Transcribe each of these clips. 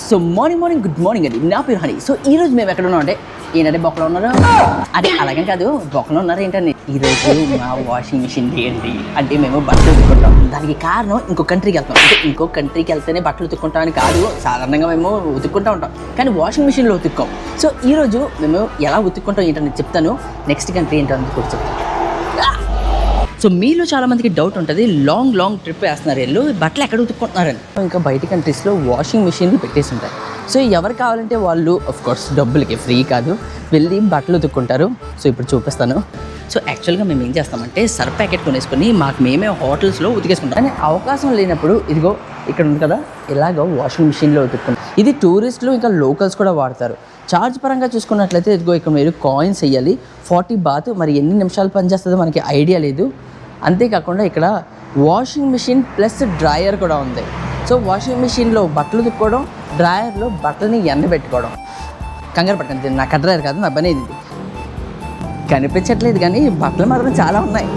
So morning good morning అండి, నా పేరు హనీ. సో ఈ రోజు మేము ఎక్కడ ఉన్నాం అంటే ఏంటంటే బొక్కలో ఉన్నారు. అదే అలాగే కాదు, బొక్కలో ఉన్నారు ఏంటండి. ఈరోజు మా వాషింగ్ మిషన్ ఏంటి అంటే మేము బట్టలు ఉతుక్కుంటాం. దానికి కారణం ఇంకో కంట్రీకి వెళ్తాం. అంటే ఇంకో కంట్రీకి వెళ్తేనే బట్టలు ఉతుక్కుంటామని కాదు, సాధారణంగా మేము ఉతుక్కుంటూ ఉంటాం కానీ వాషింగ్ మిషన్లో ఉతుక్కోం. సో ఈరోజు మేము ఎలా ఉతుక్కుంటాం ఏంటని చెప్తాను. నెక్స్ట్ కంట్రీ ఏంటో అందుకు కూడా చెప్తాను. సో మీలో చాలా మందికి డౌట్ ఉంటుంది, లాంగ్ ట్రిప్ వేస్తున్నారు వీళ్ళు, బట్టలు ఎక్కడ ఉతుక్కుంటున్నారని. ఇంకా బయట కంట్రీస్లో వాషింగ్ మిషన్లు పెట్టేసి ఉంటాయి. సో ఎవరు కావాలంటే వాళ్ళు కోర్స్ డబ్బులకి ఫ్రీ కాదు వెళ్ళి బట్టలు ఉతుక్కుంటారు. సో ఇప్పుడు చూపిస్తాను. సో యాక్చువల్గా మేము ఏం చేస్తామంటే సర్ఫ్ ప్యాకెట్ కొనేసుకొని మేమే హోటల్స్లో ఉతికేసుకుంటాం. కానీ అవకాశం లేనప్పుడు ఇదిగో ఇక్కడ ఉంది కదా, ఇలాగ వాషింగ్ మిషన్లో ఉతుక్కుంటాం. ఇది టూరిస్టులు ఇంకా లోకల్స్ కూడా వాడతారు. ఛార్జ్ పరంగా చూసుకున్నట్లయితే ఇదిగో ఇక్కడ మీరు కాయిన్స్ వేయాలి. 40 బాత్, మరి ఎన్ని నిమిషాలు పనిచేస్తుందో మనకి ఐడియా లేదు. అంతేకాకుండా ఇక్కడ వాషింగ్ మిషన్ ప్లస్ డ్రాయర్ కూడా ఉంది. సో వాషింగ్ మిషన్లో బట్టలు ఉతుక్కోవడం, డ్రాయర్లో బట్టలని ఎండబెట్టుకోవడం. కంగారు పట్టండి, నాకు డ్రాయర్ కాదు, నా పని ఇది. కనిపించట్లేదు కానీ బట్టలు మాత్రం చాలా ఉన్నాయి.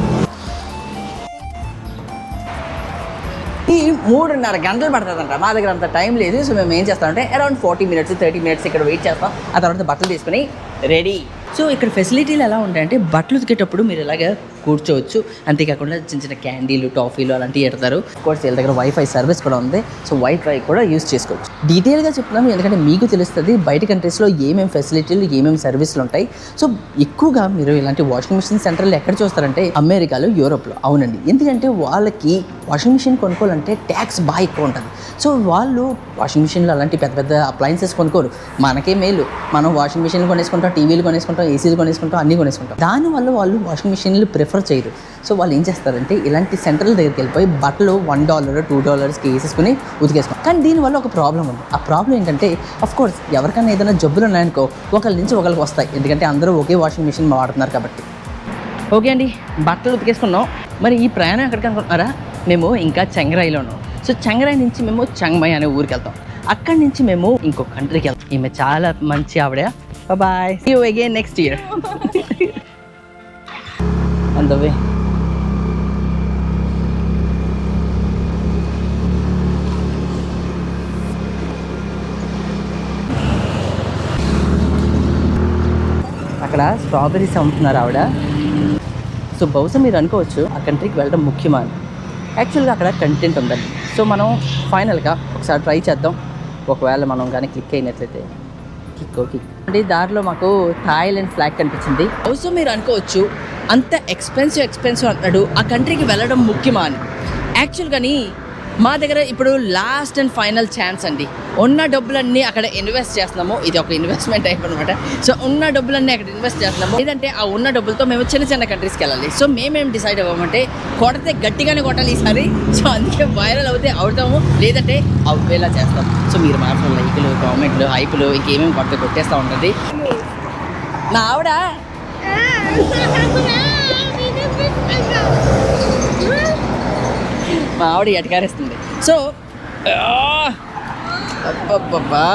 ఈ 3.5 గంటలు పడుతుందంట. మా దగ్గర అంత టైం లేదు. సో మేము ఏం చేస్తామంటే అరౌండ్ 40 మినిట్స్ 30 మినిట్స్ ఇక్కడ వెయిట్ చేస్తాం. ఆ తర్వాత బట్టలు తీసుకుని రెడీ. సో ఇక్కడ ఫెసిలిటీలు ఎలా ఉంటాయంటే బట్టలు ఉతికేటప్పుడు మీరు ఇలాగ కూర్చోవచ్చు. అంతేకాకుండా చిన్న క్యాండీలు, టాఫీలు అలాంటివి పెడతారు. కోర్స్ వీళ్ళ దగ్గర వైఫై సర్వీస్ కూడా ఉంది. సో వైఫై కూడా యూజ్ చేసుకోవచ్చు. డీటెయిల్గా చెప్తున్నాము ఎందుకంటే మీకు తెలుస్తుంది బయట కంట్రీస్లో ఏమేమి ఫెసిలిటీలు, ఏమేమి సర్వీసులు ఉంటాయి. సో ఎక్కువగా మీరు ఇలాంటి వాషింగ్ మిషన్ సెంటర్లు ఎక్కడ చూస్తారంటే అమెరికాలో, యూరోప్లో. అవునండి, ఎందుకంటే వాళ్ళకి వాషింగ్ మిషన్ కొనుక్కోవాలంటే ట్యాక్స్ బాగా ఎక్కువ ఉంటుంది. సో వాళ్ళు వాషింగ్ మిషన్లు అలాంటి పెద్ద పెద్ద అప్లయన్సెస్ కొనుక్కోరు. మనకే మేలు, మనం వాషింగ్ మిషన్లు కొనేసుకుంటాం, టీవీలు కొనేసుకుంటాం, ఏసీలు కొనేసుకుంటాం, అన్నీ కొనేసుకుంటాం. దానివల్ల వాళ్ళు వాషింగ్ మిషన్లు ప్రిఫర్ చేయరు. సో వాళ్ళు ఏం చేస్తారంటే ఇలాంటి సెంటర్ల దగ్గరికి వెళ్ళిపోయి బట్టలు $1 $2కి వేసేసుకుని ఉతికేసుకోండి. కానీ దీనివల్ల ఒక ప్రాబ్లం ఉంది. ఆ ప్రాబ్లం ఏంటంటే కోర్స్ ఎవరికైనా ఏదైనా జబ్బులు ఉన్నాయనుకో ఒకరి నుంచి ఒకరికి వస్తాయి. ఎందుకంటే అందరూ ఒకే వాషింగ్ మిషన్ వాడుతున్నారు కాబట్టి. ఓకే అండి, బట్టలు ఉతికేసుకున్నాం. మరి ఈ ప్రయాణం ఎక్కడికి అనుకుంటున్నారా? మేము ఇంకా చెంగరాయిలో ఉన్నాం. సో చెంగరాయి నుంచి మేము చంగ్మై అనే ఊరికి వెళ్తాం. అక్కడి నుంచి మేము ఇంకో కంట్రీకి వెళ్తాం. ఈమె చాలా మంచి ఆవిడ. Bye, see you again next year. On the way. అక్కడ స్ట్రాబెర్రీస్ అమ్ముతున్నారు ఆవిడ. సో బహుశా మీరు అనుకోవచ్చు ఆ కంట్రీకి వెళ్ళడం ముఖ్యమా అని. యాక్చువల్గా అక్కడ కంటెంట్ ఉందండి. సో మనం ఫైనల్గా ఒకసారి ట్రై చేద్దాం. ఒకవేళ మనం కానీ క్లిక్ అయినట్లయితే కిక్ అంటే దారిలో మాకు థాయిలాండ్ ఫ్లాగ్ కనిపించింది. బహుశా మీరు అనుకోవచ్చు అంత ఎక్స్పెన్సివ్ అంటున్నాడు, ఆ కంట్రీకి వెళ్ళడం ముఖ్యమా అని. యాక్చువల్గాని మా దగ్గర ఇప్పుడు లాస్ట్ అండ్ ఫైనల్ ఛాన్స్ అండి. ఉన్న డబ్బులన్నీ అక్కడ ఇన్వెస్ట్ చేస్తున్నాము. ఇది ఒక ఇన్వెస్ట్మెంట్ టైప్ అనమాట. సో ఉన్న డబ్బులన్నీ అక్కడ ఇన్వెస్ట్ చేస్తున్నాము. లేదంటే ఆ ఉన్న డబ్బులతో మేము చిన్న కంట్రీస్కి వెళ్ళాలి. సో మేమేం డిసైడ్ అవ్వమంటే కొడితే గట్టిగానే కొట్టాలి ఈసారి. సో అందుకే వైరల్ అవుతాము, లేదంటే అవ్వేలా చేస్తాం. సో మీరు మాత్రం లైకులు, కామెంట్లు, హైపులు ఇంకేమేమి కొట్టేస్తూ ఉంటుంది. నా ఆవిడ మా ఆవిడ ఎటకారేస్తుంది. సో అబ్బబ్బబ్బా,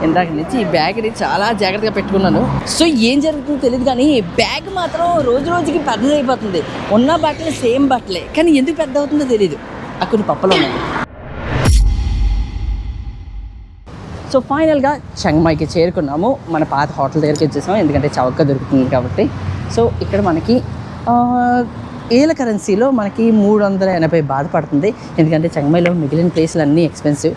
ఇందాక నుంచి ఈ బ్యాగ్ని చాలా జాగ్రత్తగా పెట్టుకున్నాను. సో ఏం జరుగుతుందో తెలియదు కానీ బ్యాగ్ మాత్రం రోజుకి పెద్దది అయిపోతుంది. ఉన్న బట్టలే సేమ్ బట్టలే, కానీ ఎందుకు పెద్ద అవుతుందో తెలియదు. అక్కడ కొన్ని పప్పలు ఉన్నాయి. సో ఫైనల్గా చంగ్మైకి చేరుకున్నాము. మన పాత హోటల్ దగ్గరికి వచ్చేసాము, ఎందుకంటే చౌక దొరుకుతుంది కాబట్టి. సో ఇక్కడ మనకి ఏల కరెన్సీలో మనకి 380 బాధ పడుతుంది. ఎందుకంటే చంగ్మైలో మిగిలిన ప్లేస్లు అన్నీ ఎక్స్పెన్సివ్.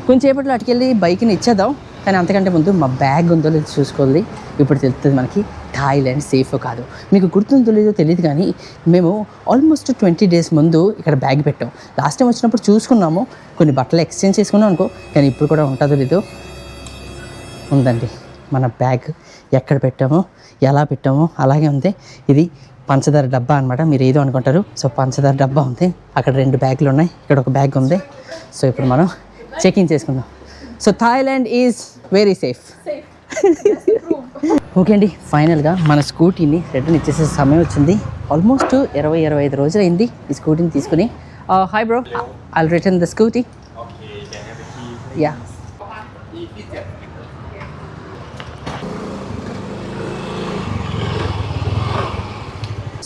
కొంచెంసేపట్లో అటుకెళ్ళి బైక్ని ఇచ్చేద్దాం. కానీ అంతకంటే ముందు మా బ్యాగ్ ఉందో లేదో చూసుకోవాలి. ఇప్పుడు తెలుస్తుంది మనకి థాయిలాండ్ సేఫ్ కాదు. మీకు గుర్తుందో లేదో తెలియదు కానీ మేము ఆల్మోస్ట్ 20 డేస్ ముందు ఇక్కడ బ్యాగ్ పెట్టాం. లాస్ట్ టైం వచ్చినప్పుడు చూసుకున్నాము, కొన్ని బట్టలు ఎక్స్చేంజ్ చేసుకున్నాం అనుకో. కానీ ఇప్పుడు కూడా ఉంటుందో లేదో. ఉందండి మన బ్యాగ్. ఎక్కడ పెట్టామో, ఎలా పెట్టామో అలాగే ఉంది. ఇది పంచదార డబ్బా అనమాట. మీరు ఏదో అనుకుంటారు. సో పంచదార డబ్బా ఉంది. అక్కడ 2 బ్యాగులు ఉన్నాయి, ఇక్కడ ఒక బ్యాగ్ ఉంది. సో ఇప్పుడు మనం చెక్ ఇన్ చేసుకుందాం. So Thailand is very safe. Okay అండి, ఫైనల్గా మన స్కూటీని రిటర్న్ ఇచ్చేసే సమయం వచ్చింది. ఆల్మోస్ట్ 20-25 రోజులు అయింది ఈ స్కూటీని తీసుకుని. Hi bro, I'll return the scooty. Yeah,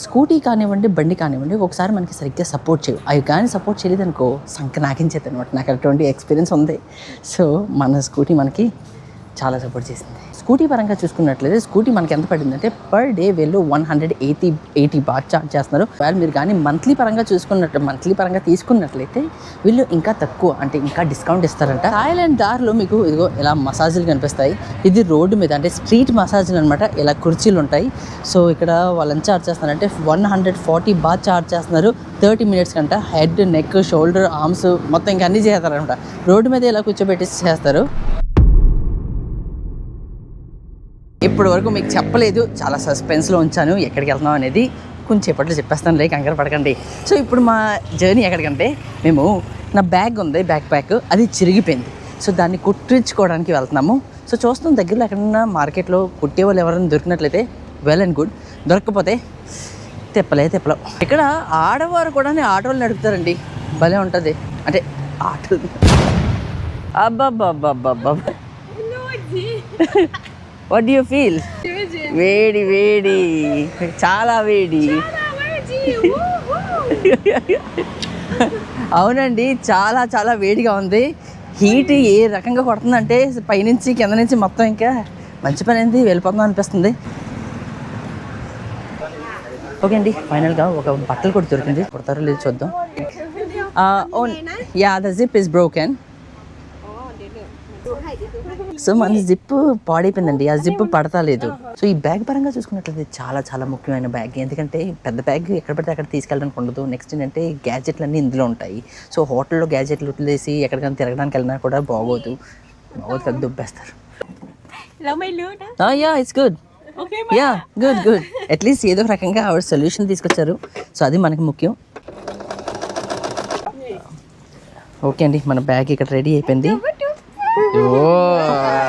scooty కానివ్వండి, బండి కానివ్వండి, ఒకసారి మనకి సరిగ్గా సపోర్ట్ చేయవు. అవి కానీ సపోర్ట్ చేయలేదు అనుకో సంక నాకించేది అనమాట. నాకు అటువంటి ఎక్స్పీరియన్స్ ఉంది. సో మన స్కూటీ మనకి చాలా సపోర్ట్ చేసింది. స్కూటీ పరంగా చూసుకున్నట్లయితే స్కూటీ మనకి ఎంత పడిందంటే పర్ డే వీళ్ళు 180 బాట్ చార్జ్ చేస్తున్నారు. మీరు కానీ మంత్లీ పరంగా తీసుకున్నట్లయితే వీళ్ళు ఇంకా తక్కువ, అంటే ఇంకా డిస్కౌంట్ ఇస్తారంట. థాయిలాండ్ దారిలో మీకు ఇదిగో ఇలా మసాజులు కనిపిస్తాయి. ఇది రోడ్డు మీద అంటే స్ట్రీట్ మసాజులు అనమాట. ఇలా కుర్చీలు ఉంటాయి. సో ఇక్కడ వాళ్ళు ఎంత చార్జ్ చేస్తున్నారంటే 140 బాట్ చార్జ్ చేస్తున్నారు 30 మినిట్స్ కంట. హెడ్, నెక్, షోల్డర్, ఆర్మ్స్ మొత్తం ఇంకా అన్నీ చేస్తారనమాట. రోడ్డు మీద ఇలా కూర్చోబెట్టి చేస్తారు. ఇప్పటి వరకు మీకు చెప్పలేదు, చాలా సస్పెన్స్లో ఉంచాను ఎక్కడికి వెళ్తున్నాం అనేది. కొంచెం సేపట్లో చెప్పేస్తాను, కంగారు పడకండి. సో ఇప్పుడు మా జర్నీ ఎక్కడికంటే మేము నా బ్యాగ్ ఉంది, బ్యాక్ ప్యాక్ అది చిరిగిపోయింది. సో దాన్ని కుట్టించుకోవడానికి వెళ్తున్నాము. సో చూస్తాం దగ్గరలో ఎక్కడన్నా మార్కెట్లో కుట్టే వాళ్ళు ఎవరైనా దొరికినట్లయితే వెల్ అండ్ గుడ్, దొరకకపోతే తిప్పలేం. ఇక్కడ ఆడవారు కూడా ఆటోలు నడుపుతారండి, భలే ఉంటుంది. అంటే ఆటోలు అబ్బాబ్బాబ్బాబ్బా. What do you feel? వేడి చాలా వేడి. అవునండి, చాలా చాలా వేడిగా ఉంది. హీట్ ఏ రకంగా కొడుతుందంటే పైనుంచి కింద నుంచి మొత్తం ఇంకా మంచి పని అయింది, వెళ్ళిపోతుందా అనిపిస్తుంది. ఓకే అండి, ఫైనల్గా ఒక బట్టలు కూడా దొరికింది. కుడతారో లేదు చూద్దాం. Yeah, the zip is broken. So మన జిప్ పాడైపోయిందండి, ఆ జిప్ పడతాలేదు. సో ఈ బ్యాగ్ పరంగా చూసుకున్నట్లయితే చాలా చాలా ముఖ్యమైన బ్యాగ్. ఎందుకంటే పెద్ద బ్యాగ్ ఎక్కడ పడితే అక్కడ తీసుకెళ్ళడానికి ఉండదు. నెక్స్ట్ ఏంటంటే గ్యాజెట్లు అన్నీ ఇందులో ఉంటాయి. సో హోటల్లో గ్యాజెట్లు వదిలేసి ఎక్కడికైనా తిరగడానికి వెళ్ళినా కూడా బాగోదు కదా, దుబ్బేస్తారు. Yeah, it's good. Yeah, good. At least ఏదో రకంగా ఆవిడ సొల్యూషన్ తీసుకొచ్చారు. సో అది మనకి ముఖ్యం. ఓకే అండి, మన బ్యాగ్ ఇక్కడ రెడీ అయిపోయింది.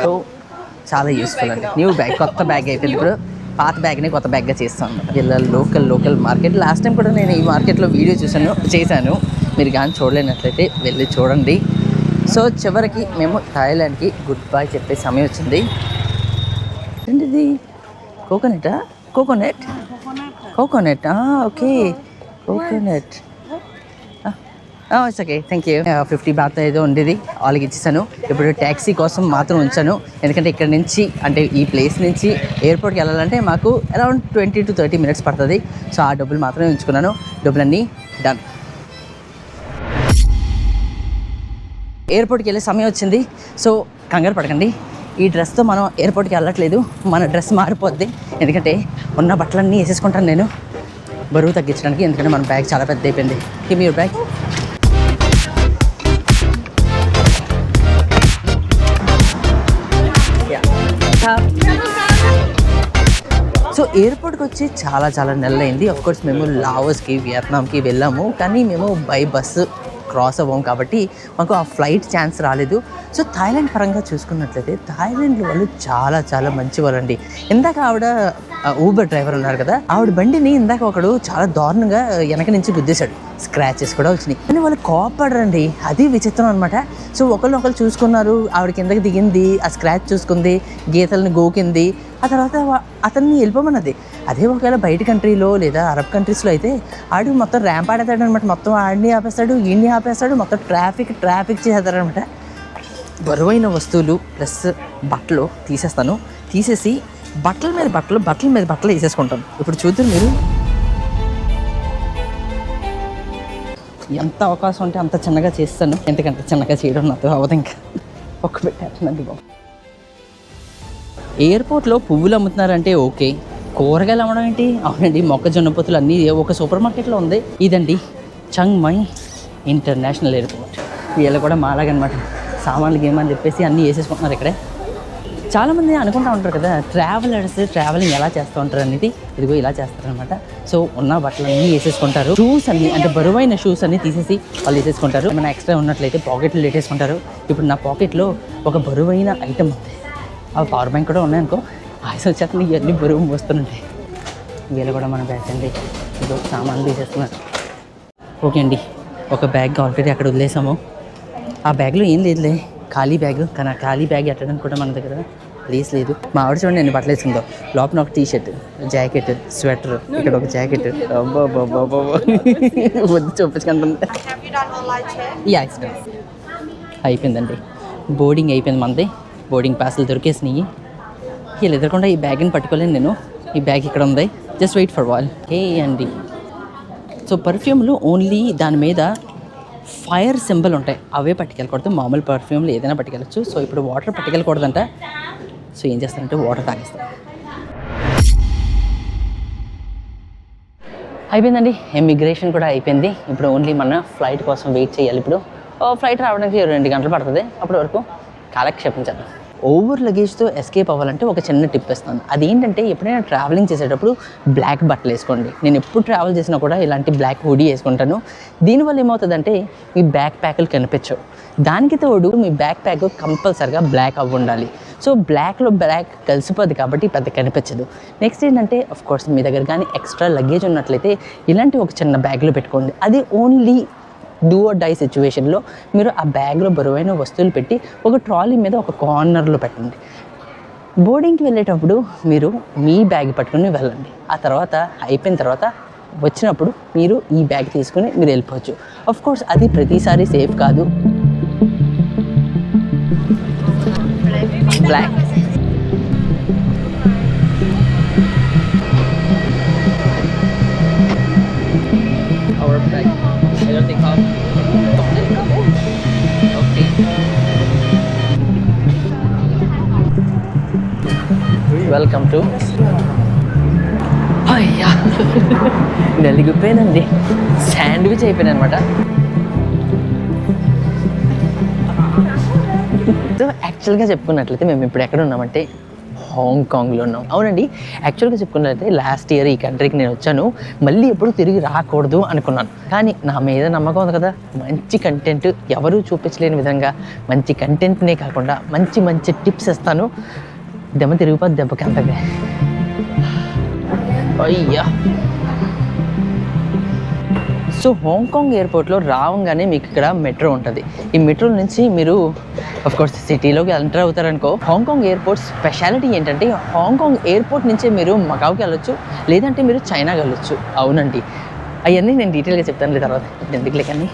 సో చాలా యూస్ఫుల్ అండి. న్యూ బ్యాగ్, కొత్త బ్యాగ్ అయిపోయింది. ఇప్పుడు పాత బ్యాగ్ని కొత్త బ్యాగ్గా చేస్తాను అనమాట. ఇలా లోకల్ మార్కెట్. లాస్ట్ టైం కూడా నేను ఈ మార్కెట్లో వీడియో చేశాను. మీరు కానీ చూడలేనట్లయితే వెళ్ళి చూడండి. సో చివరికి మేము థాయిలాండ్కి గుడ్ బై చెప్పే సమయం వచ్చింది. ఏంటిది? Coconut. Okay, coconut. It's okay, thank you. 50 baht ఏదో ఉండేది, వాళ్ళకి ఇచ్చేసాను. ఇప్పుడు ట్యాక్సీ కోసం మాత్రం ఉంచాను. ఎందుకంటే ఇక్కడ నుంచి అంటే ఈ ప్లేస్ నుంచి ఎయిర్పోర్ట్కి వెళ్ళాలంటే మాకు అరౌండ్ 20 to 30 మినిట్స్ పడుతుంది. సో ఆ డబ్బులు మాత్రమే ఉంచుకున్నాను. డబ్బులన్నీ డన్. ఎయిర్పోర్ట్కి వెళ్ళే సమయం వచ్చింది. సో కంగారు పడకండి, ఈ డ్రెస్తో మనం ఎయిర్పోర్ట్కి వెళ్ళట్లేదు. మన డ్రెస్ మారిపోద్ది. ఎందుకంటే ఉన్న బట్టలన్నీ వేసేసుకుంటాను నేను బరువు తగ్గించడానికి. ఎందుకంటే మన బ్యాగ్ చాలా పెద్ద అయిపోయింది. Give me your bag. So ఎయిర్పోర్ట్కి వచ్చి చాలా చాలా నెలలైంది. ఆఫ్కోర్స్ మేము లావోస్కి, వియత్నాంకి వెళ్ళాము, కానీ మేము బై బస్సు క్రాస్ అవ్వము కాబట్టి మాకు ఆ ఫ్లైట్ ఛాన్స్ రాలేదు. సో థాయిలాండ్ పరంగా చూసుకున్నట్లయితే థాయిలాండ్లో వాళ్ళు చాలా చాలా మంచి వాళ్ళండి. ఇందాక ఆవిడ ఊబర్ డ్రైవర్ ఉన్నారు కదా, ఆవిడ బండిని ఇందాక ఒకడు చాలా దారుణంగా వెనక నుంచి గుద్దేశాడు. స్క్రాచెస్ కూడా వచ్చినాయి, కానీ వాళ్ళు కోపడరండి. అది విచిత్రం అనమాట. సో ఒకళ్ళు చూసుకున్నారు, ఆవిడ కిందకి దిగింది, ఆ స్క్రాచ్ చూసుకుంది, గీతలను గోకింది, ఆ తర్వాత అతన్ని వెళ్ళిపోమన్నది. అదే ఒకవేళ బయట కంట్రీలో లేదా అరబ్ కంట్రీస్లో అయితే ఆడు మొత్తం ర్యాంప్ ఆడేస్తాడు అనమాట. మొత్తం ఆడిని ఆపేస్తాడు, ఈయన్ని ఆపేస్తాడు, మొత్తం ట్రాఫిక్ చేసేస్తారనమాట. బరువైన వస్తువులు ప్లస్ బట్టలు తీసేసి బట్టల మీద బట్టలు వేసేసుకుంటాను. ఇప్పుడు చూద్దాం మీరు. ఎంత అవకాశం ఉంటే అంత చిన్నగా చేస్తాను. ఎందుకంటే చిన్నగా చేయడం నాతో అవ్వదు. ఇంకా ఒక్క పెట్టేనండి బాబు. ఎయిర్పోర్ట్లో పువ్వులు అమ్ముతున్నారంటే ఓకే, కూరగాయలు అమ్మడం ఏంటి? అవునండి, మొక్కజొన్న పొత్తులు అన్నీ ఒక సూపర్ మార్కెట్లో ఉంది. ఇదండి చంగ్ మై ఇంటర్నేషనల్ ఎయిర్పోర్ట్. వీళ్ళు కూడా మాలాగనమాట, సామాన్లు గేమని చెప్పేసి అన్నీ వేసేసుకుంటున్నారు ఇక్కడే. చాలామంది అనుకుంటూ ఉంటారు కదా ట్రావెలింగ్ ఎలా చేస్తూ ఉంటారు అనేది. ఇదిగో ఇలా చేస్తారనమాట. సో ఉన్న బట్టలన్నీ వేసేసుకుంటారు. షూస్ అన్నీ అంటే బరువైన షూస్ అన్నీ తీసేసి వాళ్ళు వేసేసుకుంటారు. ఏమైనా ఎక్స్ట్రా ఉన్నట్లయితే పాకెట్లు పెట్టేసుకుంటారు. ఇప్పుడు నా పాకెట్లో ఒక బరువైన ఐటమ్ ఉంది, ఆ పవర్ బ్యాంక్ కూడా ఉన్నాయనుకో. ఆయుష్ వచ్చేస్తుంది, ఇవన్నీ బరువు మోస్తుంటాయి. వీళ్ళు కూడా మన బ్యాగ్ అండి, ఇదో సామాన్లు తీసేస్తున్నారు. ఓకే అండి, ఒక బ్యాగ్ ఆల్రెడీ అక్కడ వదిలేసాము. ఆ బ్యాగ్లో ఏం లేదులే, ఖాళీ బ్యాగ్. కానీ ఆ ఖాళీ బ్యాగ్ ఎట్టడానికి కూడా మన దగ్గర ప్లీజ్ లేదు. మా ఆవిడ చూడండి నేను బట్టలు వేసుకుందో, లోపల ఒక టీ షర్ట్, జాకెట్, స్వెటర్, ఇక్కడ ఒక జాకెట్. వద్దు చూపించుకుంటుంది. యా ఇష్టం. అయిపోయిందండి, బోర్డింగ్ అయిపోయింది మనది. బోర్డింగ్ పాస్లు దొరికేసినాయి. వీళ్ళు ఎదురకుండా ఈ బ్యాగ్ని పట్టుకోలేను నేను. ఈ బ్యాగ్ ఇక్కడ ఉంది, జస్ట్ వెయిట్ ఫర్ వాల్. హే అండి, సో పర్ఫ్యూమ్లు ఓన్లీ దాని మీద ఫైర్ సింబల్ ఉంటాయి, అవే పట్టుకెళ్ళకూడదు. మామూలు పర్ఫ్యూమ్లు ఏదైనా పట్టుకెళ్ళచ్చు. సో ఇప్పుడు వాటర్ పట్టుకెళ్ళకూడదంట. సో ఏం చేస్తానంటే వాటర్ తాగేస్తాను. అయిపోయిందండి, ఇమిగ్రేషన్ కూడా అయిపోయింది. ఇప్పుడు ఓన్లీ మన ఫ్లైట్ కోసం వెయిట్ చేయాలి. ఇప్పుడు ఫ్లైట్ రావడానికి 2 గంటలు పడుతుంది. అప్పటి వరకు కాలక్షేపం చేద్దాం. ఓవర్ లగేజ్తో ఎస్కేప్ అవ్వాలంటే ఒక చిన్న టిప్ ఇస్తాను. అదేంటంటే ఎప్పుడైనా ట్రావెలింగ్ చేసేటప్పుడు బ్లాక్ బట్టలు వేసుకోండి. నేను ఎప్పుడు ట్రావెల్ చేసినా కూడా ఇలాంటి బ్లాక్ హుడీ వేసుకుంటాను. దీనివల్ల ఏమవుతుందంటే మీ బ్యాక్ ప్యాకులు కనిపించవు. దానికి తోడు మీ బ్యాక్ ప్యాక్ కంపల్సరిగా బ్లాక్ అవ్వి ఉండాలి. సో బ్లాక్లో బ్లాక్ కలిసిపోద్ది కాబట్టి పెద్ద కనిపించదు. నెక్స్ట్ ఏంటంటే కోర్స్ మీ దగ్గర కానీ ఎక్స్ట్రా లగేజ్ ఉన్నట్లయితే ఇలాంటి ఒక చిన్న బ్యాగ్లో పెట్టుకోండి. అది ఓన్లీ డూ ఆర్ డై సిచ్యువేషన్లో మీరు ఆ బ్యాగ్లో బరువైన వస్తువులు పెట్టి ఒక ట్రాలీ మీద ఒక కార్నర్లో పెట్టండి. బోర్డింగ్కి వెళ్ళేటప్పుడు మీరు మీ బ్యాగ్ పట్టుకుని వెళ్ళండి. ఆ తర్వాత అయిపోయిన తర్వాత వచ్చినప్పుడు మీరు ఈ బ్యాగ్ తీసుకుని మీరు వెళ్ళిపోవచ్చు. కోర్స్ అది ప్రతిసారి సేఫ్ కాదు. బ్లాక్ వెల్కమ్ టు అయ్యా నలిగిపోయానండి. శాండ్విచ్ అయిపోయాను అనమాట. సో యాక్చువల్గా చెప్పుకున్నట్లయితే మేము ఇప్పుడు ఎక్కడ ఉన్నామంటే హాంకాంగ్లో ఉన్నాం. అవునండి, యాక్చువల్గా చెప్పుకున్నట్లయితే లాస్ట్ ఇయర్ ఈ కంట్రీకి నేను వచ్చాను. మళ్ళీ ఎప్పుడు తిరిగి రాకూడదు అనుకున్నాను. కానీ నా మీద నమ్మకం ఉంది కదా, మంచి కంటెంట్ ఎవరూ చూపించలేని విధంగా మంచి కంటెంట్నే కాకుండా మంచి మంచి టిప్స్ ఇస్తాను. దెబ్బ తిరిగిపోద్ది దెబ్బకి అంతగా. అయ్యా, సో హాంకాంగ్ ఎయిర్పోర్ట్లో రావంగానే మీకు ఇక్కడ మెట్రో ఉంటుంది. ఈ మెట్రో నుంచి మీరు కోర్స్ సిటీలోకి ఎంటర్ అవుతారనుకో. హాంకాంగ్ ఎయిర్పోర్ట్ స్పెషాలిటీ ఏంటంటే హాంకాంగ్ ఎయిర్పోర్ట్ నుంచే మీరు మకావుకి వెళ్ళొచ్చు, లేదంటే మీరు చైనాకి వెళ్ళొచ్చు. అవునండి, అవన్నీ నేను డీటెయిల్గా చెప్తాను తర్వాత, ఎందుకులే. కానీ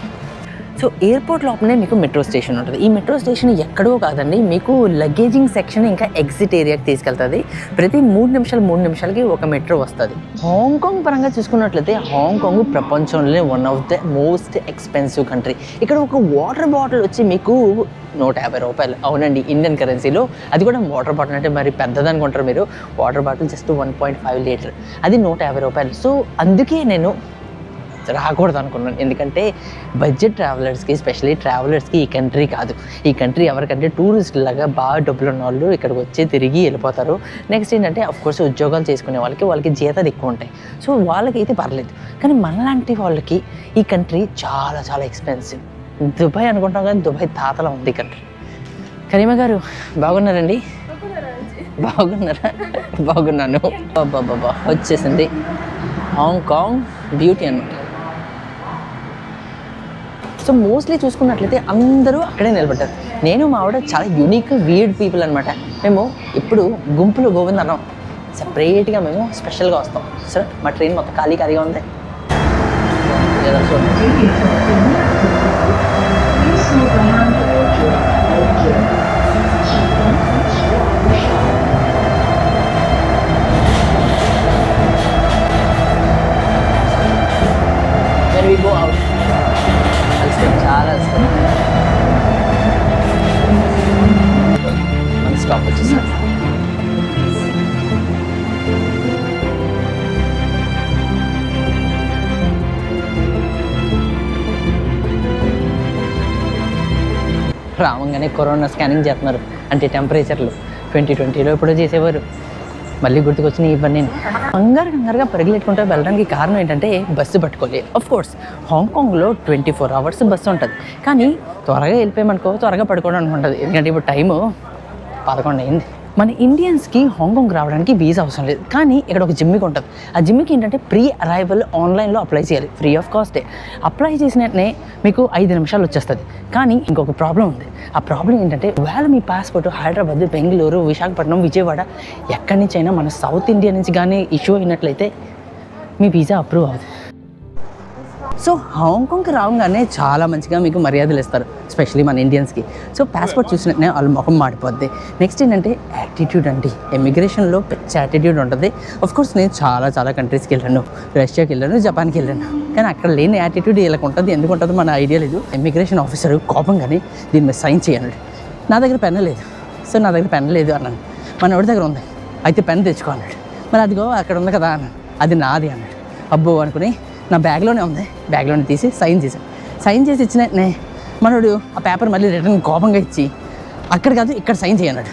సో ఎయిర్పోర్ట్ లోపలనే మీకు మెట్రో స్టేషన్ ఉంటుంది. ఈ మెట్రో స్టేషన్ ఎక్కడో కాదండి, మీకు లగేజింగ్ సెక్షన్ ఇంకా ఎగ్జిట్ ఏరియాకి తీసుకెళ్తుంది. ప్రతి 3 నిమిషాలకి ఒక మెట్రో వస్తుంది. హాంకాంగ్ పరంగా చూసుకున్నట్లయితే హాంకాంగ్ ప్రపంచంలోనే one of the most expensive country. ఇక్కడ ఒక వాటర్ బాటిల్ వచ్చి మీకు 150 రూపాయలు. అవునండి, ఇండియన్ కరెన్సీలో. అది కూడా వాటర్ బాటిల్ అంటే మరి పెద్దది అనుకుంటారు మీరు. వాటర్ బాటిల్ జస్ట్ 1.5 లీటర్, అది 150 రూపాయలు. సో అందుకే నేను రాకూడదు అనుకున్నాను. ఎందుకంటే బడ్జెట్ ట్రావెలర్స్కి, స్పెషల్లీ ట్రావెలర్స్కి ఈ కంట్రీ కాదు. ఈ కంట్రీ ఎవరికంటే టూరిస్టులాగా బాగా డబ్బులు ఉన్న వాళ్ళు ఇక్కడికి వచ్చి తిరిగి వెళ్ళిపోతారు. నెక్స్ట్ ఏంటంటే కోర్స్ ఉద్యోగాలు చేసుకునే వాళ్ళకి జీతాలు ఎక్కువ ఉంటాయి. సో వాళ్ళకైతే పర్లేదు. కానీ మనలాంటి వాళ్ళకి ఈ కంట్రీ చాలా చాలా ఎక్స్పెన్సివ్. దుబాయ్ అనుకుంటాం కానీ దుబాయ్ తాతలా ఉంది ఈ కంట్రీ. కరీమా గారు బాగున్నారండి? బాగున్నారా? బాగున్నాను. బాబా వచ్చేసింది హాంకాంగ్ బ్యూటీ అన్నమాట. సో మోస్ట్లీ చూసుకున్నట్లయితే అందరూ అక్కడే నిలబడ్డారు. నేను మా ఆవిడ చాలా యూనిక్ వీర్డ్ పీపుల్ అనమాట. మేము ఇప్పుడు గుంపులు గోవింద అన్నాం, సపరేట్గా మేము స్పెషల్గా వస్తాం. సరే, మా ట్రైన్ మొత్తం ఖాళీగా ఉంది. When we go out, చాలా మన స్టాప్ వచ్చేసారు. రావంగానే కరోనా స్కానింగ్ చేస్తున్నారు. అంటే టెంపరేచర్లు 2020లో ఎప్పుడో చేసేవారు. మళ్ళీ గుర్తుకొచ్చిన ఇవన్నీ. కంగారుగా పరిగెట్టుకుంటూ వెళ్ళడానికి కారణం ఏంటంటే బస్సు పట్టుకోలేదు. కోర్స్ హాంకాంగ్లో 24 అవర్స్ బస్సు ఉంటుంది. కానీ త్వరగా వెళ్ళిపోయామనుకో త్వరగా పడుకోవడం అనుకుంటుంది. ఎందుకంటే ఇప్పుడు టైము 11 అయింది. మన ఇండియన్స్కి హాంకాంగ్ రావడానికి వీసా అవసరం లేదు, కానీ ఇక్కడ ఒక జిమ్కి ఉంటుంది. ఆ జిమ్కి ఏంటంటే ప్రీ అరైవల్ ఆన్లైన్లో అప్లై చేయాలి, ఫ్రీ ఆఫ్ కాస్టే. అప్లై చేసిన వెంటనే మీకు 5 నిమిషాలు వచ్చేస్తుంది. కానీ ఇంకొక ప్రాబ్లం ఉంది. ఆ ప్రాబ్లం ఏంటంటే ఒకవేళ మీ పాస్పోర్ట్ హైదరాబాద్, బెంగళూరు, విశాఖపట్నం, విజయవాడ ఎక్కడి నుంచి అయినా మన సౌత్ ఇండియా నుంచి కానీ ఇష్యూ అయినట్లయితే మీ వీసా అప్రూవ్ అవుతుంది. సో హాంకాంగ్కి రాగానే చాలా మంచిగా మీకు మర్యాదలు ఇస్తారు, ఎస్పెషలీ మన ఇండియన్స్కి. సో పాస్పోర్ట్ చూసినట్టే వాళ్ళ ముఖం మాడిపోద్ది. నెక్స్ట్ ఏంటంటే యాటిట్యూడ్ అండి. ఇమిగ్రేషన్లో పెద్ద యాటిట్యూడ్ ఉంటుంది. కోర్స్ నేను చాలా కంట్రీస్కి వెళ్ళాను, రష్యాకి వెళ్ళాను, జపాన్కి వెళ్ళాను, కానీ అక్కడ లేని యాటిట్యూడ్ వీళ్ళకి ఉంటుంది. ఎందుకు ఉంటుందో మన ఐడియా లేదు. ఇమిగ్రేషన్ ఆఫీసర్ కోపంగానే దీని మీద సైన్ చేయాలి. నా దగ్గర పెన్ లేదు, సో నా దగ్గర పెన్ లేదు అన్నాను. మన ఎవరి దగ్గర ఉంది, అయితే పెన్ తెచ్చుకో అన్నాడు. మరి అదిగో అక్కడ ఉంది కదా అన్నాడు. అది నాది అన్నాడు. అబ్బో అనుకుని నా బ్యాగ్లోనే ఉంది, బ్యాగ్లోనే తీసి సైన్ చేశాను. సైన్ చేసి ఇచ్చినట్టే మనోడు ఆ పేపర్ మళ్ళీ రిటర్న్ కోపంగా ఇచ్చి అక్కడ కాదు ఇక్కడ సైన్ చేయన్నాడు.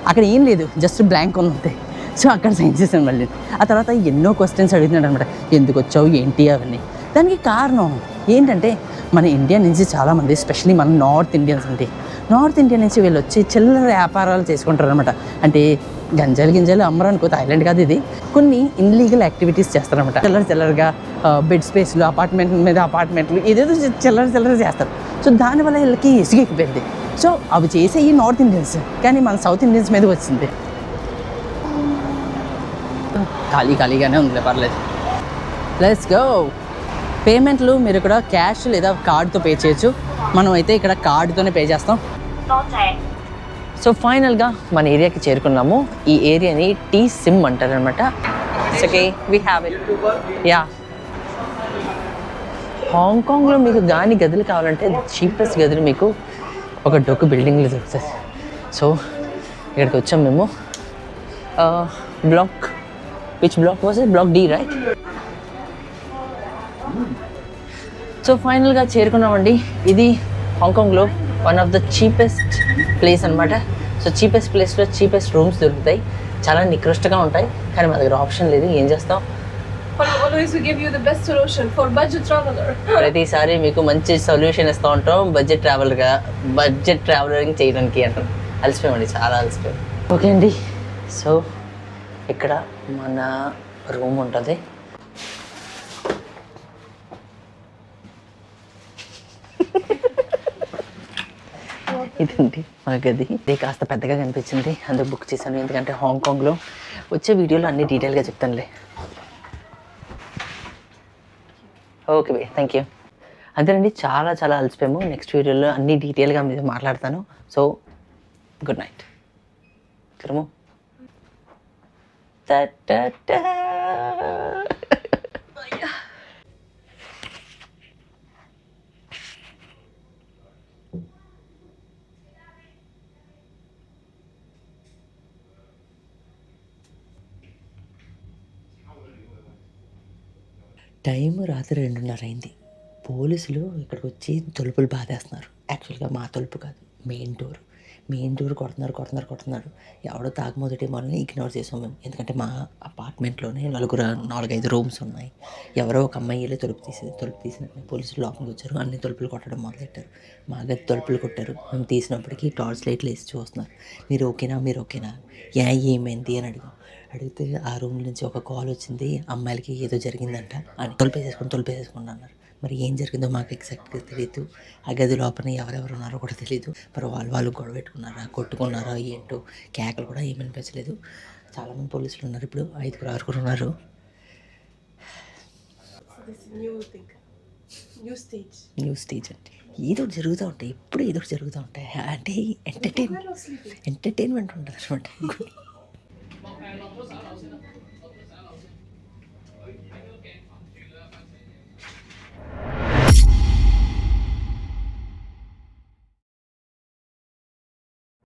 అక్కడ ఏం లేదు, జస్ట్ బ్లాంక్ ఉంది. సో అక్కడ సైన్ చేశాను మళ్ళీ. ఆ తర్వాత ఎన్నో క్వశ్చన్స్ అడుగుతున్నాడు అనమాట. ఎందుకు వచ్చావు ఏంటి అవన్నీ. దానికి కారణం ఏంటంటే మన ఇండియా నుంచి చాలామంది, ఎస్పెషలీ మన నార్త్ ఇండియన్స్ అండి, నార్త్ ఇండియా నుంచి వీళ్ళు వచ్చి చిల్లర వ్యాపారాలు చేసుకుంటారు అనమాట. అంటే గింజలు అమ్మరనుకో, థాయిలాండ్ కాదు ఇది, కొన్ని ఇన్లీగల్ యాక్టివిటీస్ చేస్తారనమాట. చిల్లరగా బెడ్ స్పేస్లు, అపార్ట్మెంట్ మీద అపార్ట్మెంట్లు, ఏదేదో చిల్లర చేస్తారు. సో దానివల్ల వీళ్ళకి ఇసుకెక్కిపోయింది. సో అవి చేసే ఈ నార్త్ ఇండియన్స్, కానీ మన సౌత్ ఇండియన్స్ మీద వచ్చింది. ఖాళీగానే ఉందిలే, పర్లేదు. Let's go. పేమెంట్లు మీరు ఇక్కడ క్యాష్ లేదా కార్డుతో పే చేయొచ్చు. మనం అయితే ఇక్కడ కార్డుతోనే పే చేస్తాం. సో ఫైనల్గా మన ఏరియాకి చేరుకున్నాము. ఈ ఏరియాని టీ సిమ్ అంటారు అనమాట. Okay, we have it. Yeah, హాంకాంగ్లో మీకు గాని గదులు కావాలంటే చీపెస్ట్ గదులు మీకు ఒక డొక్కు బిల్డింగ్లో దొరుకుతుంది. సో ఇక్కడికి వచ్చాం మేము. Block, which block was it? Block D, right? So ఫైనల్గా చేరుకున్నామండి. ఇది హాంకాంగ్లో one of the cheapest place అనమాట. సో చీపెస్ట్ ప్లేస్లో చీపెస్ట్ రూమ్స్ దొరుకుతాయి, చాలా నికృష్టంగా ఉంటాయి, కానీ మా దగ్గర ఆప్షన్ లేదు, ఏం చేస్తాం. Always we give you the best solution for budget traveler. ప్రతిసారి మీకు మంచి సొల్యూషన్ ఇస్తూ ఉంటాం బడ్జెట్ ట్రావెలరింగ్ చేయడానికి అంటాం. అలసిపోయామండి, చాలా అలసిపోయాం. ఓకే అండి, సో ఇక్కడ మన రూమ్ ఉంటుంది. ఇదండి మా గది. ఇది కాస్త పెద్దగా కనిపించింది, అందుకు బుక్ చేశాను. ఎందుకంటే హాంకాంగ్లో వచ్చే వీడియోలో అన్ని డీటెయిల్గా చెప్తానులే. Okay bye, thank you. అంతేనండి, చాలా అలసిపోయాము. నెక్స్ట్ వీడియోలో అన్ని డీటెయిల్గా మీద మాట్లాడతాను. So good night. తిరుము. టైం రాత్రి 2:30 అయింది. పోలీసులు ఇక్కడికి వచ్చి తలుపులు బాధేస్తున్నారు. యాక్చువల్గా మా తలుపు కాదు, మెయిన్ డోర్ కొడుతున్నారు. ఎవడో తాగుమోదటి మనల్ని ఇగ్నోర్ చేసాం మేము. ఎందుకంటే మా అపార్ట్మెంట్లోనే 4-5 రూమ్స్ ఉన్నాయి. ఎవరో ఒక అమ్మాయి వెళ్ళి తలుపు తీసినట్టు పోలీసులు లోపలికి వచ్చారు. అన్ని తలుపులు కొట్టడం మొదలెట్టారు. మా గది తలుపులు కొట్టారు. మేము తీసినప్పటికీ టార్చ్ లైట్లు వేసి చూస్తున్నారు. మీరు ఓకేనా ఏమైంది అని అడిగితే ఆ రూమ్ నుంచి ఒక కాల్ వచ్చింది, అమ్మాయిలకి ఏదో జరిగిందంట అని. తొలిపేసేసుకోండి అన్నారు. మరి ఏం జరిగిందో మాకు ఎగ్జాక్ట్గా తెలియదు. ఆ గది లోపల ఎవరెవరు ఉన్నారో కూడా తెలియదు. మరి వాళ్ళు గొడవ పెట్టుకున్నారా, కొట్టుకున్నారా ఏంటో, కేకలు కూడా ఏమీ అనిపించలేదు. చాలామంది పోలీసులు ఉన్నారు. ఇప్పుడు 5-6 ఉన్నారు. న్యూ స్టేజ్ అంటే ఏదో జరుగుతూ ఉంటాయి, ఎప్పుడు ఏదో జరుగుతూ ఉంటాయి. అంటే ఎంటర్టైన్మెంట్ ఉంటుంది అనమాట.